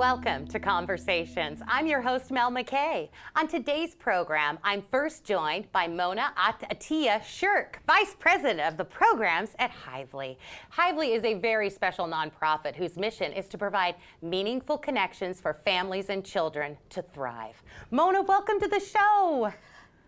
Welcome to Conversations. I'm your host, Mel McKay. On today's program, I'm first joined by Mona Atiya Shirk, Vice President of the Programs at Hively. Hively is a very special nonprofit whose mission is to provide meaningful connections for families and children to thrive. Mona, welcome to the show.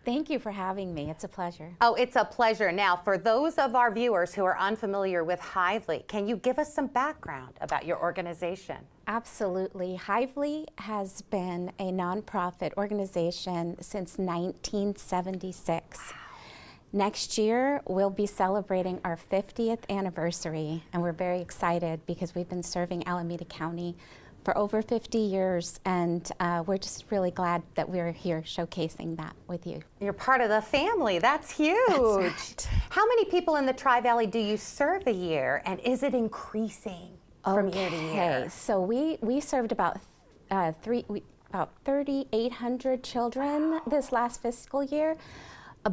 Thank you for having me. It's a pleasure. Oh, it's a pleasure. Now, for those of our viewers who are unfamiliar with Hively, can you give us some background about your organization? Absolutely. Hively has been a nonprofit organization since 1976. Wow. Next year, we'll be celebrating our 50th anniversary, and we're very excited because we've been serving Alameda County for over 50 years, and we're just really glad that we're here showcasing that with you. You're part of the family. That's huge. That's right. How many people in the Tri-Valley do you serve a year, and is it increasing from year to year? So we served about 3,800 children this last fiscal year.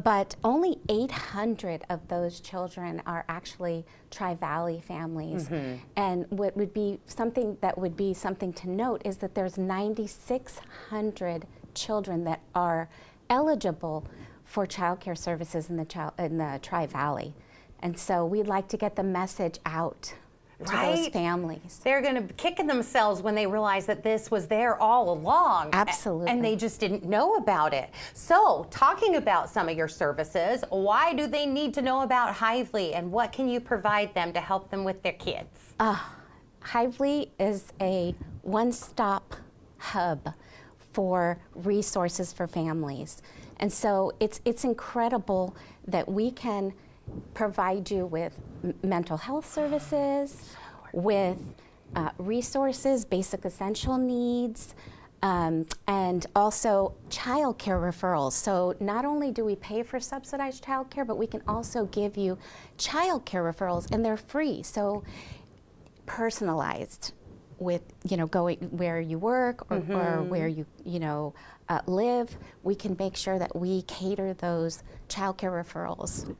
But only 800 of those children are actually Tri-Valley families. Mm-hmm. And what would be something to note is that there's 9,600 children that are eligible for child care services in the Tri-Valley. And so we'd like to get the message out to those families. They're going to be kicking themselves when they realize that this was there all along. Absolutely. And they just didn't know about it. So, talking about some of your services, why do they need to know about Hively, and what can you provide them to help them with their kids? Hively is a one-stop hub for resources for families. And so it's incredible that we can provide you with mental health services, with resources, basic essential needs, and also child care referrals. So not only do we pay for subsidized child care, but we can also give you child care referrals, and they're free. So personalized with, going where you work or, mm-hmm. or where you live, we can make sure that we cater those child care referrals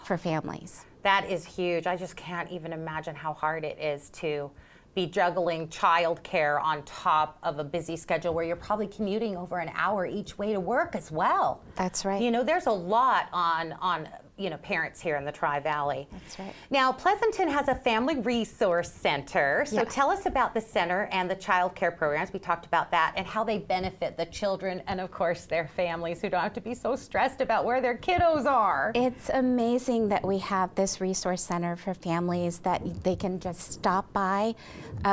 for families. That is huge. I just can't even imagine how hard it is to be juggling child care on top of a busy schedule where you're probably commuting over an hour each way to work as well. That's right. There's a lot on parents here in the Tri-Valley. That's right. Now, Pleasanton has a family resource center. So yes. Tell us about the center and the child care programs. We talked about that and how they benefit the children and, of course, their families who don't have to be so stressed about where their kiddos are. It's amazing that we have this resource center for families that they can just stop by.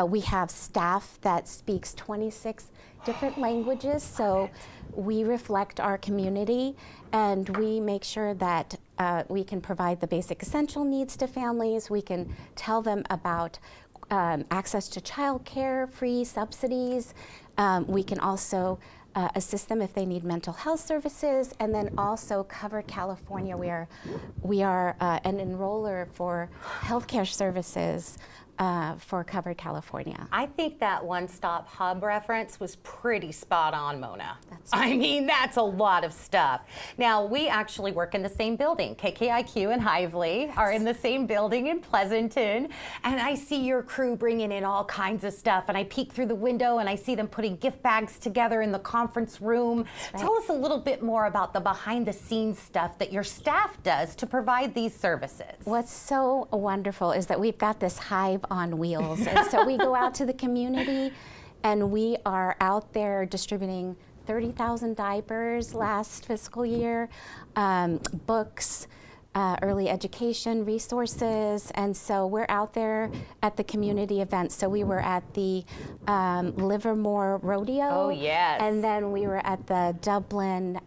We have staff that speaks 26 different languages, so we reflect our community, and we make sure that we can provide the basic essential needs to families. We can tell them about access to child care, free subsidies. We can also assist them if they need mental health services, and then also Covered California, where we are an enroller for healthcare services for Covered California. I think that one-stop hub reference was pretty spot on, Mona. That's a lot of stuff. Now, we actually work in the same building. KKIQ and Hively are in the same building in Pleasanton, and I see your crew bringing in all kinds of stuff, and I peek through the window and I see them putting gift bags together in the conference room. Right. Tell us a little bit more about the behind-the-scenes stuff that your staff does to provide these services. What's so wonderful is that we've got this hive on wheels. And so we go out to the community, and we are out there distributing 30,000 diapers last fiscal year, books, early education resources, and so we're out there at the community events. So we were at the Livermore Rodeo. Oh, yes. And then we were at the Dublin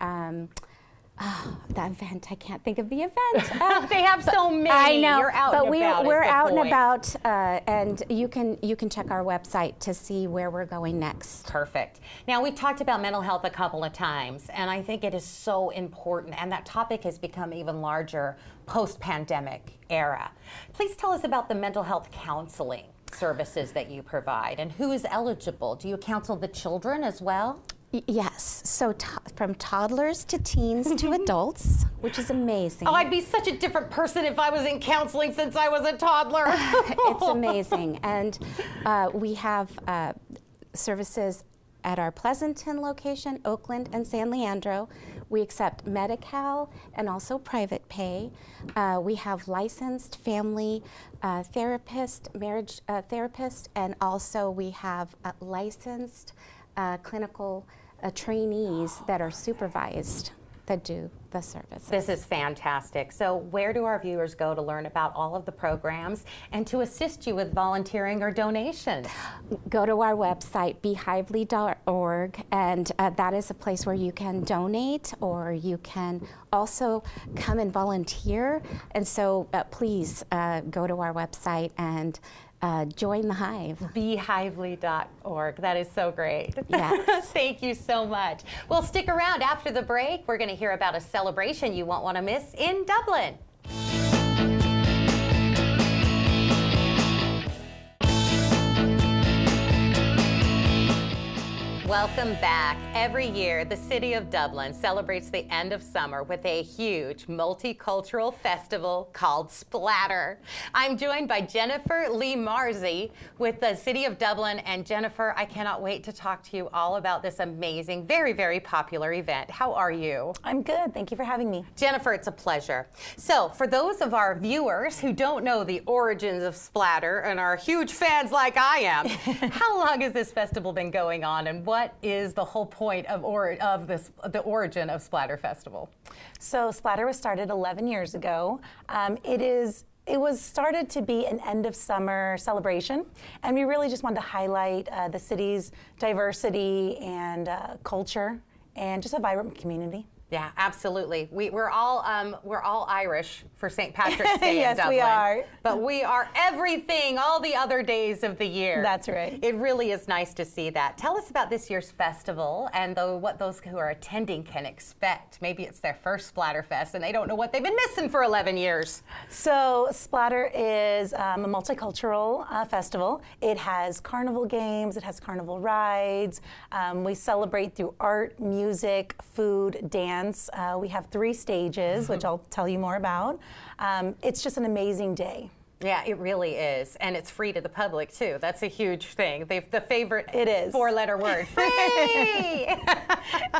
that event, I can't think of the event. They have so many. I know, You're out but and about. we're out and about, and you can check our website to see where we're going next. Perfect. Now, we've talked about mental health a couple of times, and I think it is so important, and that topic has become even larger post-pandemic era. Please tell us about the mental health counseling services that you provide, and who is eligible. Do you counsel the children as well? Yes, so from toddlers to teens to adults, which is amazing. Oh, I'd be such a different person if I was in counseling since I was a toddler. It's amazing, and we have services at our Pleasanton location, Oakland, and San Leandro. We accept Medi-Cal and also private pay. We have licensed family therapist, marriage therapist, and also we have licensed clinical trainees that are supervised that do the services. This is fantastic. So where do our viewers go to learn about all of the programs and to assist you with volunteering or donations? Go to our website, behively.org, and that is a place where you can donate, or you can also come and volunteer. And so please go to our website and join the Hive. Behively.org. That is so great. Yes. Thank you so much. Well, stick around after the break. We're going to hear about a celebration you won't want to miss in Dublin. Welcome back. Every year, the city of Dublin celebrates the end of summer with a huge multicultural festival called Splatter. I'm joined by Jennifer Lee Marzi with the city of Dublin. And Jennifer, I cannot wait to talk to you all about this amazing, very, very popular event. How are you? I'm good. Thank you for having me. Jennifer, it's a pleasure. So, for those of our viewers who don't know the origins of Splatter and are huge fans like I am, how long has this festival been going on, and what is the whole point of the origin of Splatter Festival? So Splatter was started 11 years ago. It was started to be an end of summer celebration, and we really just wanted to highlight the city's diversity and culture and just a vibrant community. Yeah, absolutely. We're all Irish for St. Patrick's Day Yes, in Dublin. we are. But we are everything all the other days of the year. That's right. It really is nice to see that. Tell us about this year's festival and what those who are attending can expect. Maybe it's their first Splatterfest and they don't know what they've been missing for 11 years. So Splatter is a multicultural festival. It has carnival games, it has carnival rides. We celebrate through art, music, food, dance. We have 3 stages, which I'll tell you more about. It's just an amazing day. Yeah, it really is. And it's free to the public, too. That's a huge thing. The favorite It is. 4-letter word, free!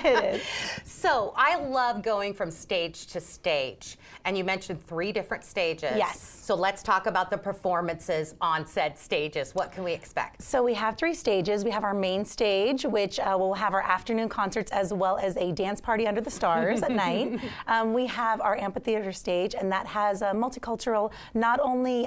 It is. So I love going from stage to stage. And you mentioned 3 different stages. Yes. So let's talk about the performances on said stages. What can we expect? So we have 3 stages. We have our main stage, which will have our afternoon concerts as well as a dance party under the stars at night. We have our amphitheater stage, and that has a multicultural, not only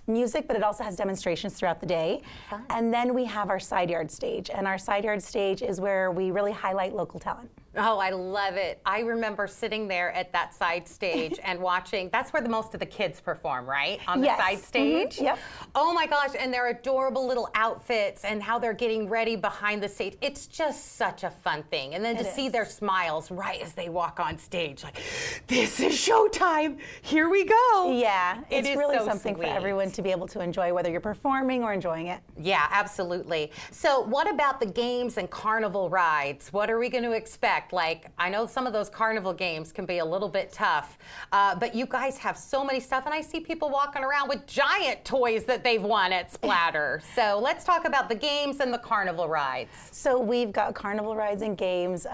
music, but it also has demonstrations throughout the day. Fun. And then we have our side yard stage, and our side yard stage is where we really highlight local talent. Oh, I love it. I remember sitting there at that side stage and watching. That's where most of the kids perform, right? On the Yes. side stage? Yep. Oh my gosh, and their adorable little outfits and how they're getting ready behind the stage. It's just such a fun thing. And then to It see is. their smiles right as they walk on stage, like, this is showtime. Here we go. Yeah, It it's is really so something sweet. for everyone to be able to enjoy, whether you're performing or enjoying it. Yeah, absolutely. So what about the games and carnival rides? What are we going to expect? Like, I know some of those carnival games can be a little bit tough, but you guys have so many stuff, and I see people walking around with giant toys that they've won at Splatter. So let's talk about the games and the carnival rides. So we've got carnival rides and games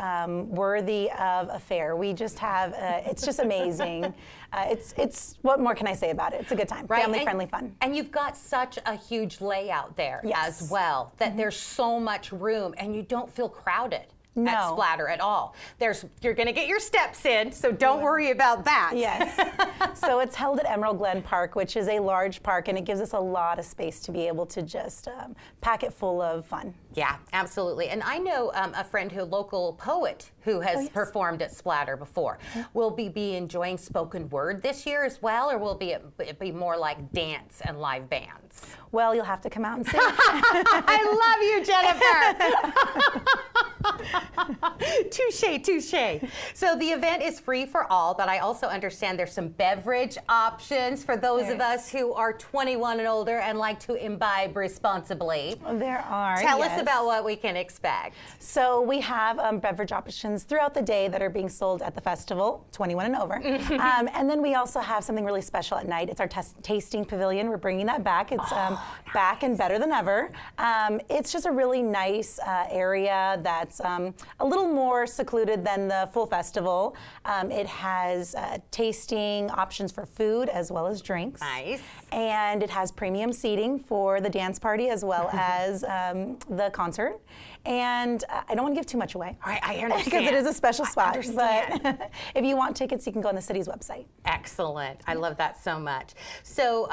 worthy of a fair. We just have, it's just amazing. It's what more can I say about it? It's a good time, Right, family-friendly fun. And you've got such a huge layout there Yes. as well, that there's so much room, and you don't feel crowded. At No. Splatter at all. You're going to get your steps in, so don't worry about that. Yes. So it's held at Emerald Glen Park, which is a large park, and it gives us a lot of space to be able to just pack it full of fun. Yeah, absolutely. And I know a friend, a local poet, who has yes. performed at Splatter before. Will we be enjoying spoken word this year as well, or will it be more like dance and live bands? Well, you'll have to come out and see. I love you, Jennifer. touche. So the event is free for all, but I also understand there's some beverage options for those of us who are 21 and older and like to imbibe responsibly. There are. Tell us about what we can expect. So we have beverage options throughout the day that are being sold at the festival, 21 and over. And then we also have something really special at night. It's our tasting pavilion. We're bringing that back. It's back and better than ever. It's just a really nice area that's a little more secluded than the full festival. It has tasting options for food as well as drinks. Nice. And it has premium seating for the dance party as well as the concert. And I don't want to give too much away. All right, I understand. Because it is a special spot. But if you want tickets, you can go on the city's website. Excellent. I love that so much. So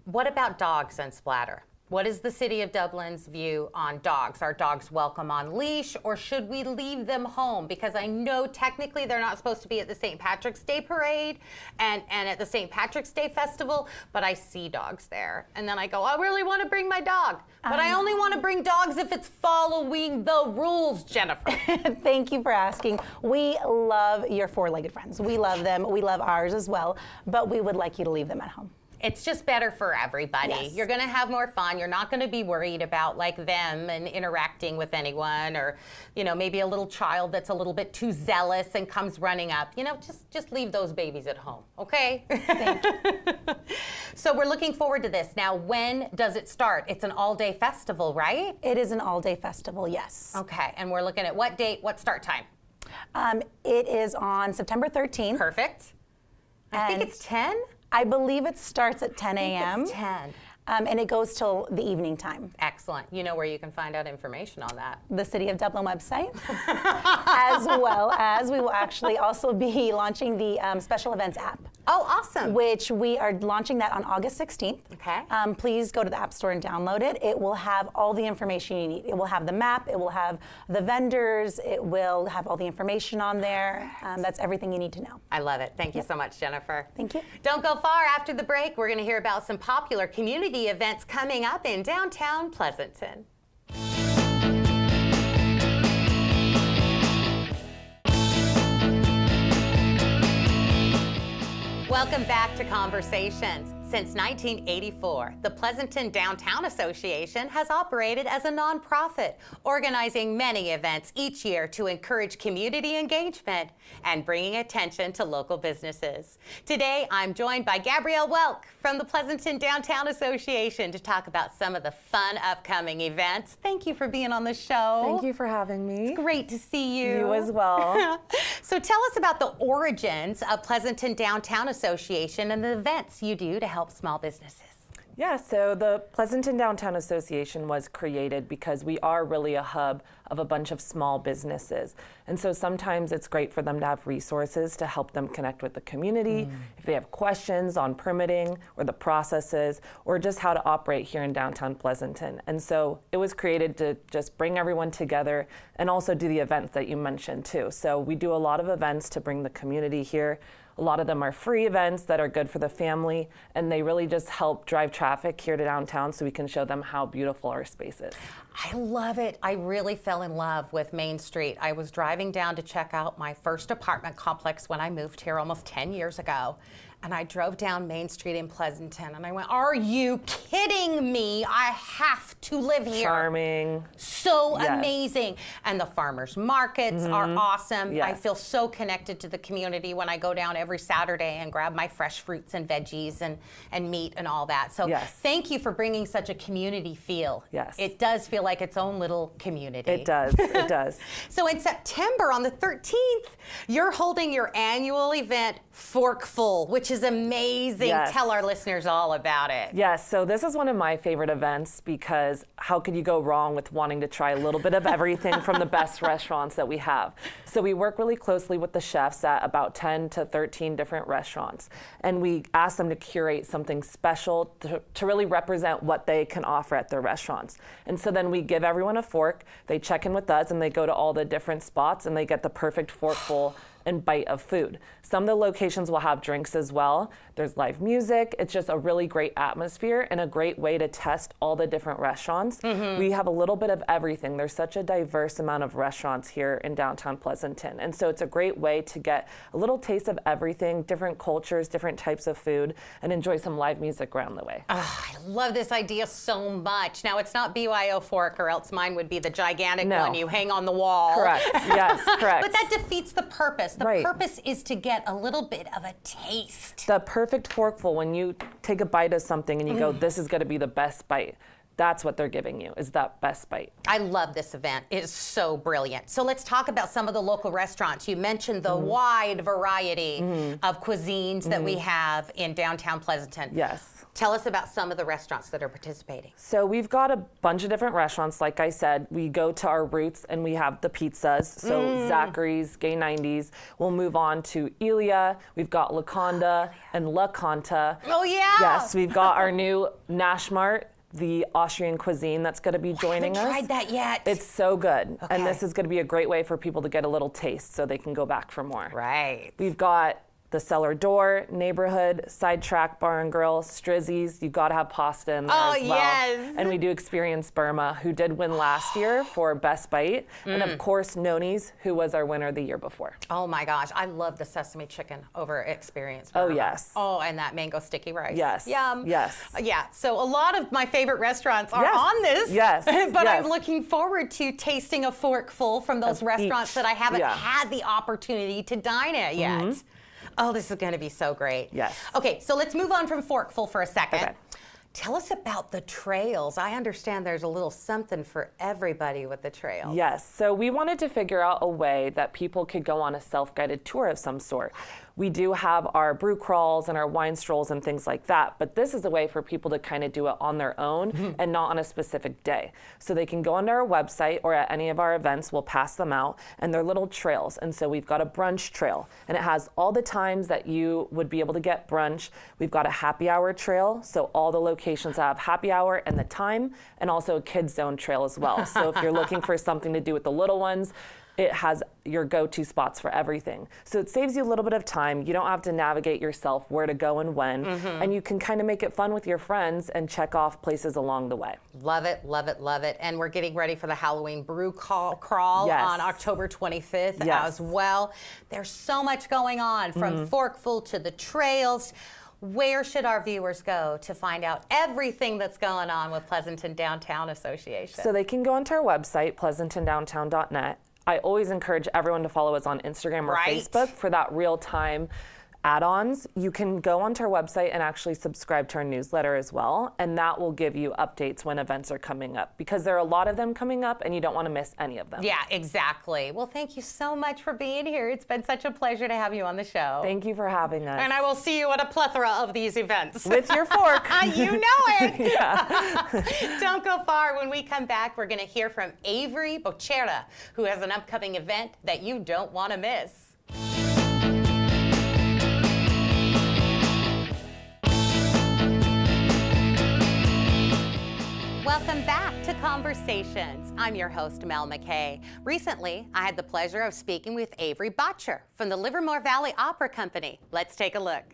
what about dogs and splatter? What is the City of Dublin's view on dogs? Are dogs welcome on leash, or should we leave them home? Because I know technically they're not supposed to be at the St. Patrick's Day Parade and at the St. Patrick's Day Festival, but I see dogs there. And then I go, I really want to bring my dog. But I only want to bring dogs if it's following the rules, Jennifer. Thank you for asking. We love your four-legged friends. We love them. We love ours as well. But we would like you to leave them at home. It's just better for everybody. Yes. You're going to have more fun. You're not going to be worried about like them and interacting with anyone, or, you know, maybe a little child that's a little bit too zealous and comes running up. You know, just leave those babies at home, okay? Thank you. So we're looking forward to this. Now, when does it start? It's an all-day festival, right? It is an all-day festival, yes. Okay, and we're looking at what date, what start time? It is on September 13th. Perfect. I think it's 10? I believe it starts at 10 a.m. It's 10. And it goes till the evening time. Excellent. You know where you can find out information on that. The City of Dublin website, as well as we will actually also be launching the special events app. Oh, awesome. Which we are launching that on August 16th. Okay. Please go to the App Store and download it. It will have all the information you need. It will have the map, it will have the vendors, it will have all the information on there. That's everything you need to know. I love it. Thank you so much, Jennifer. Thank you. Don't go far. After the break, we're going to hear about some popular community events coming up in downtown Pleasanton. Welcome back to Conversations. Since 1984, the Pleasanton Downtown Association has operated as a nonprofit, organizing many events each year to encourage community engagement and bringing attention to local businesses. Today, I'm joined by Gabrielle Welk from the Pleasanton Downtown Association to talk about some of the fun upcoming events. Thank you for being on the show. Thank you for having me. It's great to see you. You as well. So tell us about the origins of Pleasanton Downtown Association and the events you do to help small businesses. Yeah, so the Pleasanton Downtown Association was created because we are really a hub of a bunch of small businesses. And so sometimes it's great for them to have resources to help them connect with the community if they have questions on permitting or the processes or just how to operate here in downtown Pleasanton. And so it was created to just bring everyone together and also do the events that you mentioned too. So we do a lot of events to bring the community here. A lot of them are free events that are good for the family, and they really just help drive traffic here to downtown so we can show them how beautiful our space is. I love it. I really fell in love with Main Street. I was driving down to check out my first apartment complex when I moved here almost 10 years ago. And I drove down Main Street in Pleasanton and I went, are you kidding me? I have to live here. Charming. So Yes. amazing. And the farmers markets are awesome. I Yes. feel so connected to the community when I go down every Saturday and grab my fresh fruits and veggies and meat and all that. So Yes. thank you for bringing such a community feel. Yes. It does feel like its own little community. It does, it does. So in September, on the 13th, you're holding your annual event, Forkful, which is amazing. Yes. Tell our listeners all about it. Yes, so this is one of my favorite events because how could you go wrong with wanting to try a little bit of everything from the best restaurants that we have? So we work really closely with the chefs at about 10 to 13 different restaurants. And we ask them to curate something special to really represent what they can offer at their restaurants. And so then we give everyone a fork, they check in with us, and they go to all the different spots and they get the perfect forkful and bite of food. Some of the locations will have drinks as well. There's live music. It's just a really great atmosphere and a great way to test all the different restaurants. We have a little bit of everything. There's such a diverse amount of restaurants here in downtown Pleasanton. And so it's a great way to get a little taste of everything, different cultures, different types of food, and enjoy some live music around the way. Oh, I love this idea so much. Now, it's not BYO fork, or else mine would be the gigantic one you hang on the wall. Correct. Yes, correct. But that defeats the purpose. The Right. purpose is to get a little bit of a taste. The perfect forkful, when you take a bite of something and you go, this is going to be the best bite. That's what they're giving you, is that best bite. I love this event. It is so brilliant. So let's talk about some of the local restaurants. You mentioned the wide variety of cuisines that we have in downtown Pleasanton. Yes. Tell us about some of the restaurants that are participating. So we've got a bunch of different restaurants. Like I said, we go to our roots and we have the pizzas. So Zachary's, Gay 90s. We'll move on to Elia. We've got La Conda and La Conta. Oh, yeah. Yes, we've got our new Nashmart, the Austrian cuisine that's going to be joining I haven't us. tried that yet. It's so good. Okay. And this is going to be a great way for people to get a little taste so they can go back for more. right. We've got the Cellar Door, Neighborhood, Sidetrack Bar and Grill, Strizzy's. You've got to have pasta in there as well. yes. And we do Experience Burma, who did win last year for Best Bite. And of course, Noni's, who was our winner the year before. Oh my gosh, I love the sesame chicken over Experience. Oh, Burma. yes. Oh, and that mango sticky rice. Yes. Yum. Yes. Yeah, so a lot of my favorite restaurants are Yes. on this. Yes. But Yes. I'm looking forward to tasting a forkful from those Of restaurants each. that I haven't Yeah. had the opportunity to dine at yet. Oh, this is going to be so great. Yes. Okay, so let's move on from forkful for a second. Okay. Tell us about the trails. I understand there's a little something for everybody with the trails. Yes, so we wanted to figure out a way that people could go on a self-guided tour of some sort. We do have our brew crawls and our wine strolls and things like that, but this is a way for people to kind of do it on their own and not on a specific day. So they can go onto our website or at any of our events, we'll pass them out, and they're little trails. And so we've got a brunch trail, and it has all the times that you would be able to get brunch. We've got a happy hour trail, so all the locations have happy hour and the time, and also a kids zone trail as well. So if you're looking for something to do with the little ones, it has your go-to spots for everything. So it saves you a little bit of time. You don't have to navigate yourself where to go and when, and you can kind of make it fun with your friends and check off places along the way. Love it, love it, love it. And we're getting ready for the Halloween brew crawl Yes. on October 25th Yes. as well. There's so much going on, from forkful to the trails. Where should our viewers go to find out everything that's going on with Pleasanton Downtown Association? So they can go onto our website, pleasantondowntown.net. I always encourage everyone to follow us on Instagram or Right. Facebook for that real-time add-ons. You can go onto our website and actually subscribe to our newsletter as well, and that will give you updates when events are coming up, because there are a lot of them coming up and you don't want to miss any of them. Yeah, exactly. Well, thank you so much for being here. It's been such a pleasure to have you on the show. Thank you for having us. And I will see you at a plethora of these events. With your fork. You know it. Don't go far. When we come back, we're going to hear from Avery Bochera, who has an upcoming event that you don't want to miss. Welcome back to Conversations. I'm your host, Mel McKay. Recently, I had the pleasure of speaking with Avery Bochera from the Livermore Valley Opera Company. Let's take a look.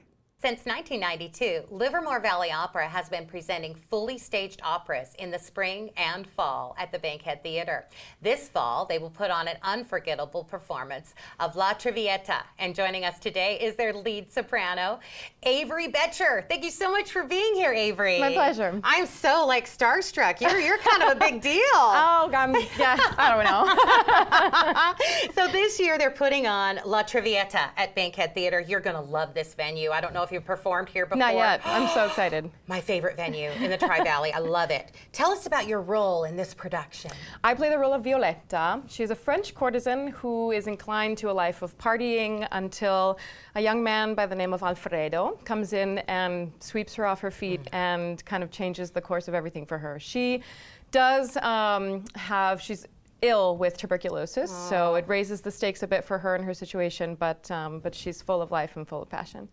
Since 1992, Livermore Valley Opera has been presenting fully staged operas in the spring and fall at the Bankhead Theater. This fall, they will put on an unforgettable performance of La Traviata. And joining us today is their lead soprano, Avery Bochera. Thank you so much for being here, Avery. My pleasure. I'm so starstruck. You're kind of a big deal. Oh, yeah, I don't know. So this year they're putting on La Traviata at Bankhead Theater. You're going to love this venue. I don't know if you've performed here before. Not yet. I'm so excited. My favorite venue in the Tri-Valley. I love it. Tell us about your role in this production. I play the role of Violetta. She's a French courtesan who is inclined to a life of partying until a young man by the name of Alfredo comes in and sweeps her off her feet and kind of changes the course of everything for her. She does she's ill with tuberculosis, so it raises the stakes a bit for her and her situation, but she's full of life and full of passion.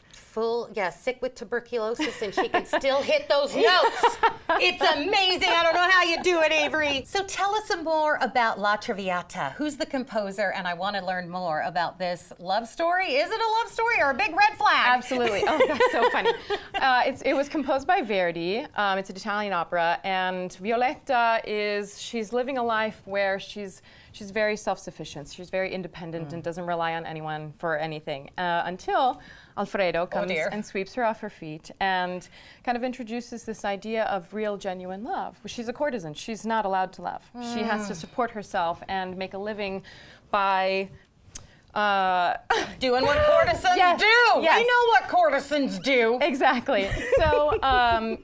Sick with tuberculosis, and she can still hit those notes. It's amazing. I don't know how you do it, Avery. So tell us some more about La Traviata. Who's the composer? And I want to learn more about this love story. Is it a love story or a big red flag? Absolutely. Oh, that's so funny. It was composed by Verdi. It's an Italian opera, and Violetta she's living a life where she's very self-sufficient. She's very independent and doesn't rely on anyone for anything until Alfredo comes and sweeps her off her feet and kind of introduces this idea of real, genuine love. She's a courtesan. She's not allowed to love. She has to support herself and make a living by doing what courtesans do. Yes. We know what courtesans do. Exactly. So,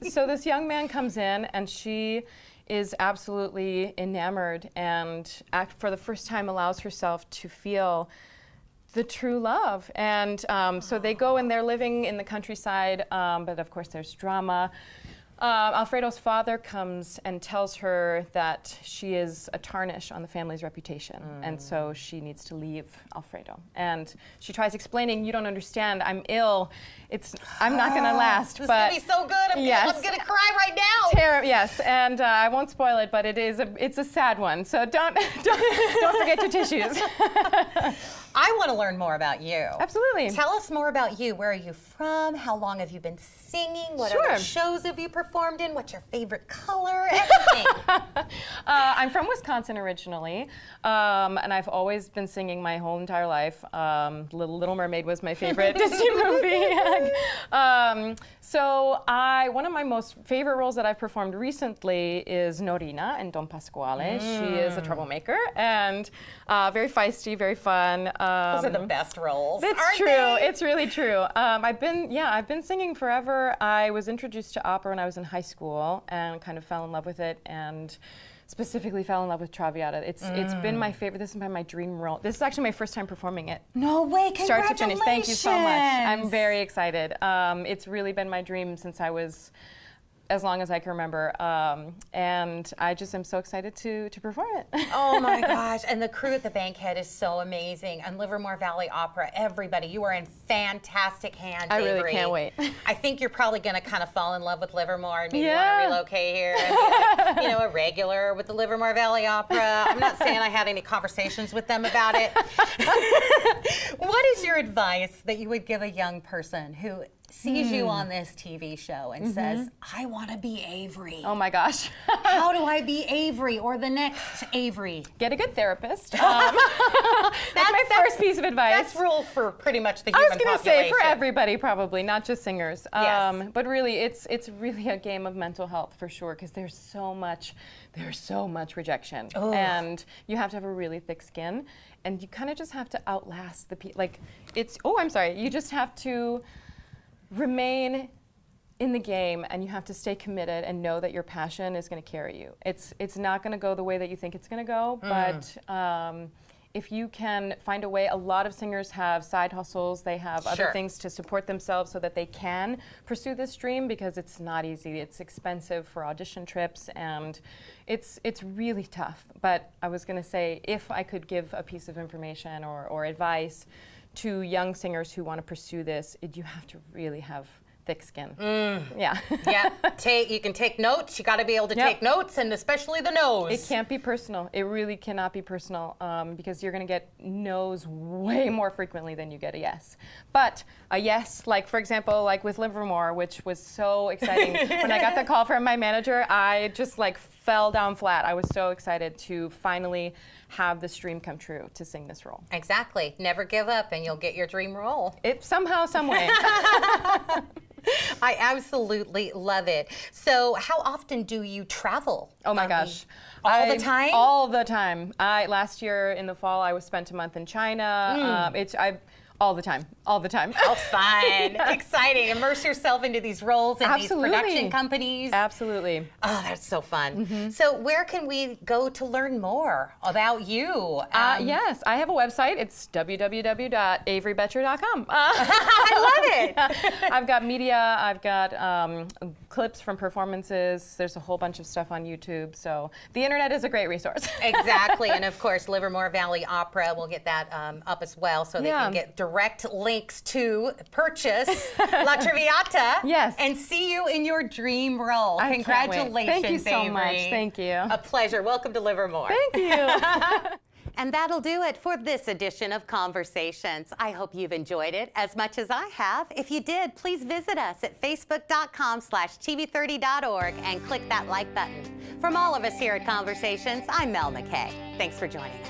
so this young man comes in, and she is absolutely enamored, and for the first time allows herself to feel the true love. And so they go, and they're living in the countryside, but of course there's drama. Alfredo's father comes and tells her that she is a tarnish on the family's reputation, and so she needs to leave Alfredo. And she tries explaining, "You don't understand. I'm ill. I'm not going to last." This but is gonna be so good. I'm gonna cry right now. Yes, and I won't spoil it, but it's a sad one. So don't forget your tissues. I want to learn more about you. Absolutely. Tell us more about you. Where are you from? How long have you been singing? What other shows have you performed in? What's your favorite color? Everything. I'm from Wisconsin originally, and I've always been singing my whole entire life. Little Mermaid was my favorite Disney movie. One of my most favorite roles that I've performed recently is Norina in Don Pasquale. She is a troublemaker and very feisty, very fun. Those are the best roles. It's true. They? It's really true. I've been singing forever. I was introduced to opera when I was in high school and kind of fell in love with it, and specifically fell in love with Traviata. It's been my favorite. This has been my dream role. This is actually my first time performing it. No way! Congratulations! Start to finish. Thank you so much. I'm very excited. It's really been my dream since I was as long as I can remember, and I just am so excited to perform it. Oh my gosh, and the crew at the Bankhead is so amazing, and Livermore Valley Opera, everybody, you are in fantastic hands, I really Avery. can't wait. I think you're probably going to kind of fall in love with Livermore and maybe want to relocate here and be like, a regular with the Livermore Valley Opera. I'm not saying I had any conversations with them about it. What is your advice that you would give a young person who sees you on this TV show and says, I want to be Avery? Oh my gosh. How do I be Avery or the next Avery? Get a good therapist. That's my first piece of advice. That's rule for pretty much the human population. I was going to say for everybody probably, not just singers. Yes. But really, it's really a game of mental health for sure, because there's so much rejection. And you have to have a really thick skin, and you kind of just have to outlast the people. You just have to remain in the game, and you have to stay committed and know that your passion is going to carry you. It's not going to go the way that you think it's going to go, but if you can find a way, a lot of singers have side hustles, they have other things to support themselves so that they can pursue this dream, because it's not easy. It's expensive for audition trips, and it's really tough. But I was going to say, if I could give a piece of information or advice to young singers who want to pursue this, you have to really have thick skin. Yeah. You can take notes. You got to be able to take notes, and especially the no's. It can't be personal. It really cannot be personal, because you're going to get no's way more frequently than you get a yes. But a yes, like for example, like with Livermore, which was so exciting. When I got the call from my manager, I just fell down flat. I was so excited to finally have this dream come true, to sing this role. Exactly. Never give up, and you'll get your dream role. Somehow, some way. I absolutely love it. So how often do you travel? Oh my gosh. All the time? All the time. Last year in the fall, I spent a month in China. All the time. How fun. Exciting. Immerse yourself into these roles in these production companies. Absolutely. Oh, that's so fun. So where can we go to learn more about you? Yes, I have a website. It's www.averybetcher.com. I love it. I've got media. I've got clips from performances. There's a whole bunch of stuff on YouTube. So the internet is a great resource. Exactly, and of course, Livermore Valley Opera, we'll get that up as well, so they Yeah. can get direct links to purchase La Traviata. Yes. And see you in your dream role. I can't wait. Congratulations, Thank you so much. Avery. Thank you. A pleasure. Welcome to Livermore. Thank you. And that'll do it for this edition of Conversations. I hope you've enjoyed it as much as I have. If you did, please visit us at facebook.com/tv30.org and click that like button. From all of us here at Conversations, I'm Mel McKay. Thanks for joining us.